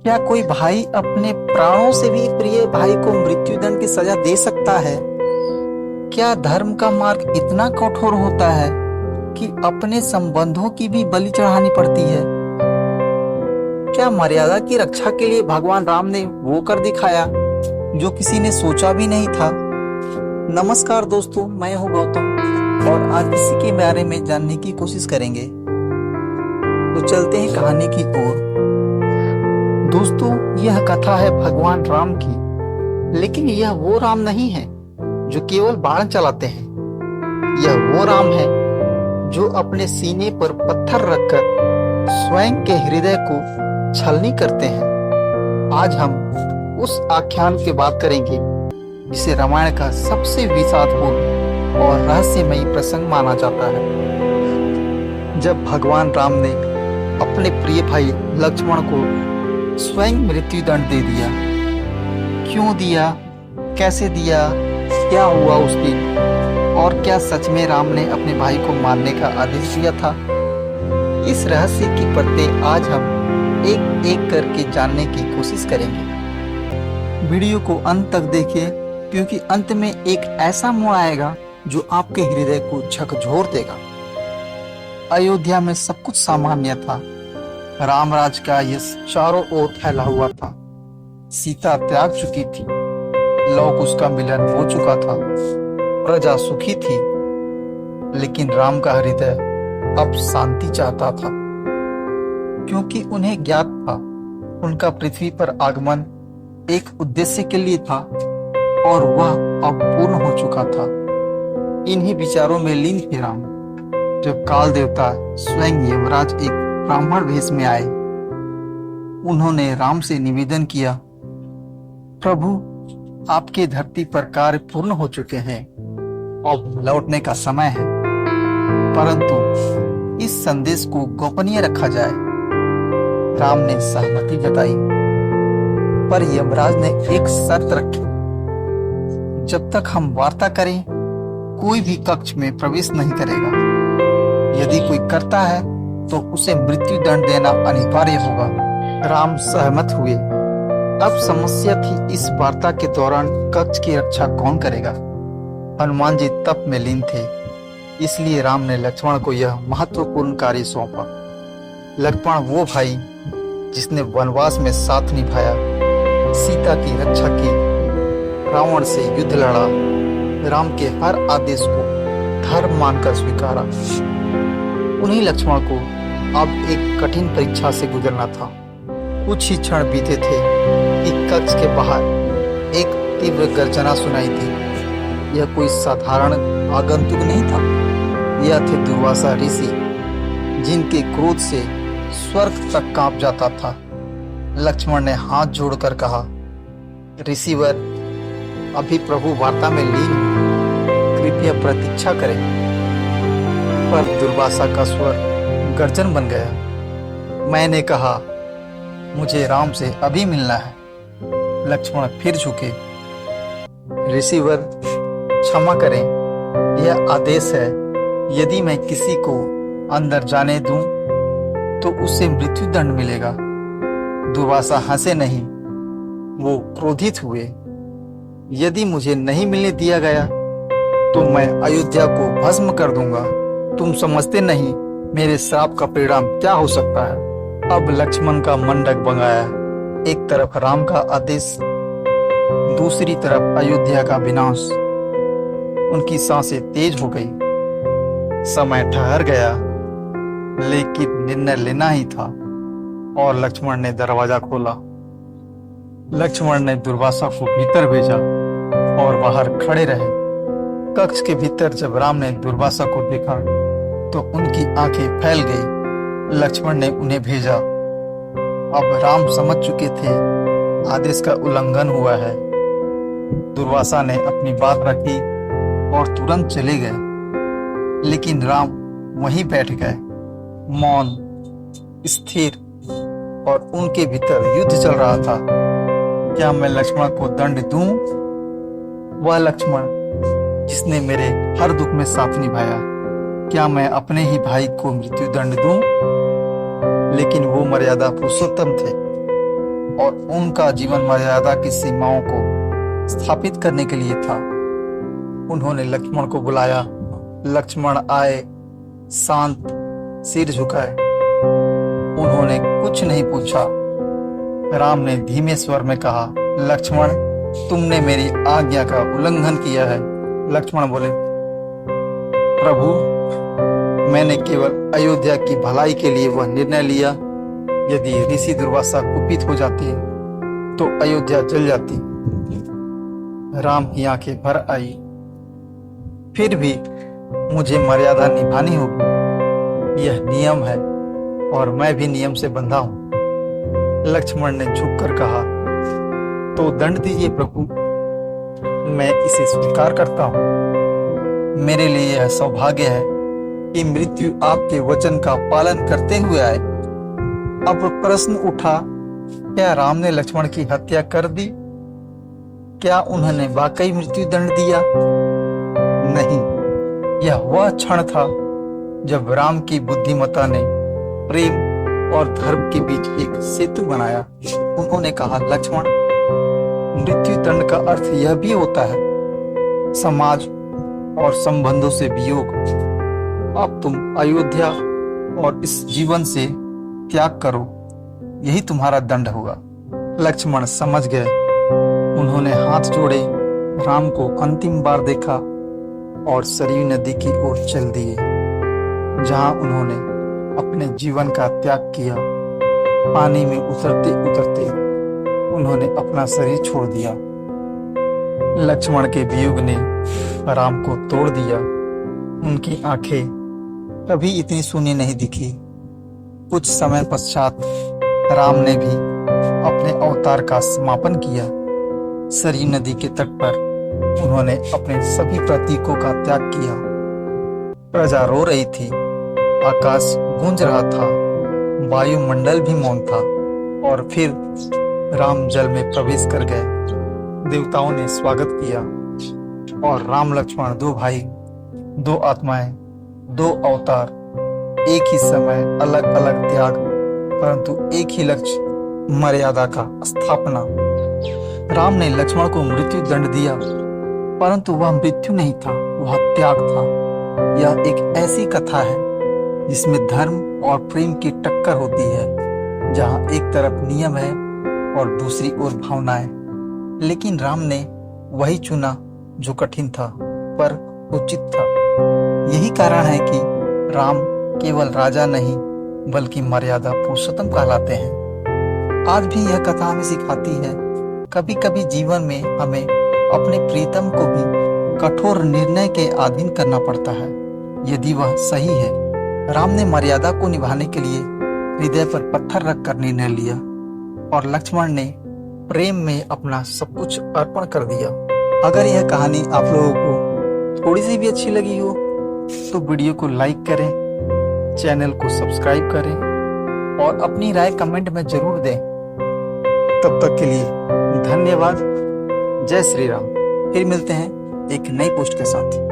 क्या कोई भाई अपने प्राणों से भी प्रिय भाई को मृत्युदंड की सजा दे सकता है? क्या धर्म का मार्ग इतना कठोर होता है कि अपने संबंधों की भी बलि चढ़ानी पड़ती है? क्या मर्यादा की रक्षा के लिए भगवान राम ने वो कर दिखाया जो किसी ने सोचा भी नहीं था? नमस्कार दोस्तों, मैं हूं गौतम और आज इसी के बारे में जानने की कोशिश करेंगे। तो चलते हैं कहानी की ओर। दोस्तों, यह कथा है भगवान राम की, लेकिन यह वो राम नहीं है जो केवल बाण चलाते हैं। यह वो राम है जो अपने सीने पर पत्थर रखकर स्वयं के हृदय को छलनी करते हैं। आज हम उस आख्यान की बात करेंगे जिसे रामायण का सबसे विषादपूर्ण और रहस्यमयी प्रसंग माना जाता है। जब भगवान राम ने अपने प्रिय भाई लक्ष्मण को स्वयं मृत्युदंड दे दिया। क्यों दिया, कैसे दिया, क्या हुआ उस दिन, और क्या सच में राम ने अपने भाई को मारने का आदेश दिया था? इस रहस्य की परतें आज हम एक एक करके जानने की कोशिश करेंगे। वीडियो को अंत तक देखिए, क्योंकि अंत में एक ऐसा मोड़ आएगा जो आपके हृदय को झकझोर देगा। अयोध्या में सब कुछ सामान्य था। रामराज का यश चारों ओर फैला हुआ था। सीता त्याग चुकी थी, लौक उसका मिलन हो चुका था, प्रजा सुखी थी। लेकिन राम का हृदय अब शांति चाहता था, क्योंकि उन्हें ज्ञात था उनका पृथ्वी पर आगमन एक उद्देश्य के लिए था और वह अब पूर्ण हो चुका था। इन्हीं विचारों में लीन थे राम जब काल देवता स्वयं यमराज एक ब्राह्मण वेश में आए। उन्होंने राम से निवेदन किया, प्रभु, आपके धरती पर कार्य पूर्ण हो चुके हैं, अब लौटने का समय है, परंतु इस संदेश को गोपनीय रखा जाए। राम ने सहमति जताई, पर यमराज ने एक शर्त रखी, जब तक हम वार्ता करें कोई भी कक्ष में प्रवेश नहीं करेगा। यदि कोई करता है तो उसे मृत्यु दंड देना अनिवार्य होगा। राम सहमत हुए। अब समस्या थी, इस वार्ता के दौरान कक्ष की रक्षा कौन करेगा? हनुमान जी तप में लीन थे, इसलिए राम ने लक्ष्मण को यह महत्वपूर्ण कार्य सौंपा। लक्ष्मण वो भाई जिसने वनवास में साथ निभाया, सीता की रक्षा की, रावण से युद्ध लड़ा, राम के हर आदेश को धर्म मानकर स्वीकारा। उन्हीं लक्ष्मण को अब एक कठिन परीक्षा से गुजरना था। कुछ ही क्षण बीते थे कि कक्ष के बाहर एक तीव्र गर्जना सुनाई दी। यह कोई साधारण आगंतुक नहीं था, यह थे दुर्वासा ऋषि, जिनके क्रोध से स्वर्ग तक कांप जाता था। लक्ष्मण ने हाथ जोड़कर कहा, ऋषिवर, अभी प्रभु वार्ता में लीन, कृपया प्रतीक्षा करें। पर दुर्वासा का स्वर गर्जन बन गया। मैंने कहा, मुझे राम से अभी मिलना है। लक्ष्मण फिर झुके। ऋषिवर, क्षमा करें, यह आदेश है। यदि मैं किसी को अंदर जाने दूं तो उसे मृत्यु दंड मिलेगा। दुर्वासा हंसे नहीं, वो क्रोधित हुए। यदि मुझे नहीं मिलने दिया गया तो मैं अयोध्या को भस्म कर दूंगा। तुम समझते नहीं मेरे श्राप का परिणाम क्या हो सकता है। अब लक्ष्मण का मन डगमगाया। एक तरफ राम का आदेश, दूसरी तरफ अयोध्या का विनाश। उनकी सांसें तेज हो गई। समय ठहर गया, लेकिन निर्णय लेना ही था और लक्ष्मण ने दरवाजा खोला। लक्ष्मण ने दुर्वासा को भीतर भेजा और बाहर खड़े रहे। कक्ष के भीतर जब राम ने दुर्वासा को देखा तो उनकी आंखें फैल गई। लक्ष्मण ने उन्हें भेजा। अब राम समझ चुके थे आदेश का उल्लंघन हुआ है। दुर्वासा ने अपनी बात रखी और तुरंत चले गए, लेकिन राम वहीं बैठ गए, मौन, स्थिर, और उनके भीतर युद्ध चल रहा था। क्या मैं लक्ष्मण को दंड दूं? वह लक्ष्मण जिसने मेरे हर दुख में साथ निभाया, क्या मैं अपने ही भाई को मृत्यु दंड दूं? लेकिन वो मर्यादा पुरुषोत्तम थे, और उनका जीवन मर्यादा की सीमाओं को स्थापित करने के लिए था। उन्होंने लक्ष्मण को बुलाया। लक्ष्मण आए, शांत सिर झुकाए। उन्होंने कुछ नहीं पूछा। राम ने धीमे स्वर में कहा, लक्ष्मण, तुमने मेरी आज्ञा का उल्लंघन किया है। लक्ष्मण बोले, प्रभु, मैंने केवल अयोध्या की भलाई के लिए वह निर्णय लिया। यदि ऋषि दुर्वासा कुपित हो जाते तो अयोध्या जल जाती। राम की आंखें भर आई। फिर भी मुझे मर्यादा निभानी होगी, यह नियम है और मैं भी नियम से बंधा हूं। लक्ष्मण ने झुककर कहा, तो दंड दीजिए प्रभु, मैं इसे स्वीकार करता हूं। मेरे लिए यह सौभाग्य है कि मृत्यु आपके वचन का पालन करते हुए आए। अब प्रश्न उठा, क्या राम ने लक्ष्मण की हत्या कर दी? क्या उन्होंने वाकई मृत्यु दंड दिया? नहीं, यह वह क्षण था जब राम की बुद्धिमत्ता ने प्रेम और धर्म के बीच एक सेतु बनाया। उन्होंने कहा, लक्ष्मण, मृत्यु दंड का अर्थ यह भी होता है समाज और संबंधों से वियोग। अब तुम अयोध्या और इस जीवन से त्याग करो, यही तुम्हारा दंड होगा। लक्ष्मण समझ गए। उन्होंने हाथ जोड़े, राम को अंतिम बार देखा और सरयू नदी की ओर चल दिए, जहां उन्होंने अपने जीवन का त्याग किया। पानी में उतरते उतरते उन्होंने अपना शरीर छोड़ दिया। लक्ष्मण के वियोग ने राम को तोड़ दिया। उनकी आंखें कभी इतनी सूनी नहीं दिखी। कुछ समय पश्चात राम ने भी अपने अवतार का समापन किया। सरयू नदी के तट पर उन्होंने अपने सभी प्रतीकों का त्याग किया। प्रजा रो रही थी, आकाश गूंज रहा था, वायुमंडल भी मौन था। और फिर राम जल में प्रवेश कर गए। देवताओं ने स्वागत किया और राम लक्ष्मण, दो भाई, दो आत्माएं, दो अवतार, एक ही समय, अलग अलग त्याग, परंतु एक ही लक्ष्य, मर्यादा का स्थापना। राम ने लक्ष्मण को मृत्यु दंड दिया, परंतु वह मृत्यु नहीं था, वह त्याग था। यह एक ऐसी कथा है जिसमें धर्म और प्रेम की टक्कर होती है, जहां एक तरफ नियम है और दूसरी ओर भावनाएं। लेकिन राम ने वही चुना जो कठिन था पर उचित था। यही कारण है कि राम केवल राजा नहीं बल्कि मर्यादा पुरुषोत्तम कहलाते हैं। आज भी यह कथा हमें सिखाती है, कभी कभी जीवन में हमें अपने प्रीतम को भी कठोर निर्णय के अधीन करना पड़ता है, यदि वह सही है। राम ने मर्यादा को निभाने के लिए हृदय पर पत्थर रखकर निर्णय लिया और लक्ष्मण ने प्रेम में अपना सब कुछ अर्पण कर दिया। अगर यह कहानी आप लोगों को थोड़ी सी भी अच्छी लगी हो तो वीडियो को लाइक करें, चैनल को सब्सक्राइब करें और अपनी राय कमेंट में जरूर दें। तब तक के लिए धन्यवाद। जय श्री राम। फिर मिलते हैं एक नई पोस्ट के साथ।